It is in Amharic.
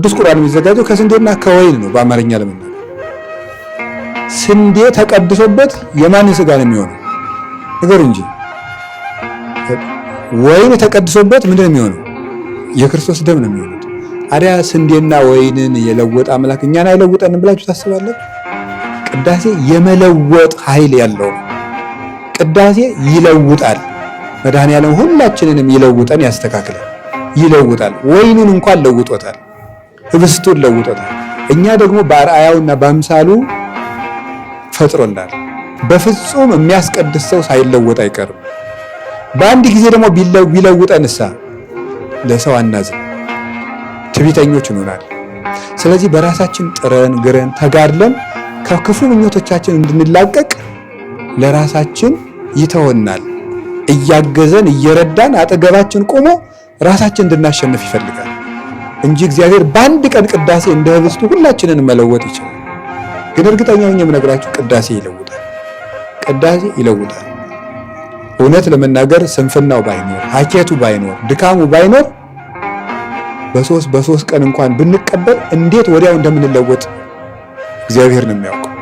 ቅዱስ ቁርባን የሚዘጋጀው ከስንዴና ከወይን ነው። በአማርኛ ለመናገር ስንዴ ተቀድሶበት የማንን ስጋ ነው የሚሆነው? ነገር እንጂ ወይን ተቀድሶበት ምንድን ነው የሚሆነው? የክርስቶስ ደም ነው የሚሆነው። ታዲያ ስንዴና ወይንን የለወጠ አምላክ እኛን አይለውጠንም ብላችሁ ታስባላችሁ? ቅዳሴ የመለወጥ ኃይል ያለው ነው። ቅዳሴ ይለውጣል። መድኃኔዓለም ሁላችንንም ይለውጠን፣ ያስተካክላል፣ ይለውጣል። ወይኑን እንኳን ለውጦታል፣ ህብስቱን ለውጦታል። እኛ ደግሞ በአርአያውና በአምሳሉ ፈጥሮናል። በፍጹም የሚያስቀድስ ሰው ሳይለወጥ አይቀርም። በአንድ ጊዜ ደግሞ ቢለውጠንሳ ለሰው አናዝን፣ ትዕቢተኞች እንሆናለን። ስለዚህ በራሳችን ጥረን ግረን ተጋድለን ከክፉ ምኞቶቻችን እንድንላቀቅ ለራሳችን ይተወናል። እያገዘን እየረዳን አጠገባችን ቆሞ ራሳችን እንድናሸንፍ ይፈልጋል እንጂ እግዚአብሔር በአንድ ቀን ቅዳሴ እንደ ህብስቱ ሁላችንን መለወጥ ይችላል። ግን እርግጠኛ ሆኜ የምነግራችሁ ቅዳሴ ይለውጣል። ቅዳሴ ይለውጣል። እውነት ለመናገር ስንፍናው ባይኖር፣ ሀኬቱ ባይኖር፣ ድካሙ ባይኖር በሶስት ቀን እንኳን ብንቀበል እንዴት ወዲያው እንደምንለወጥ እግዚአብሔር ነው የሚያውቀው።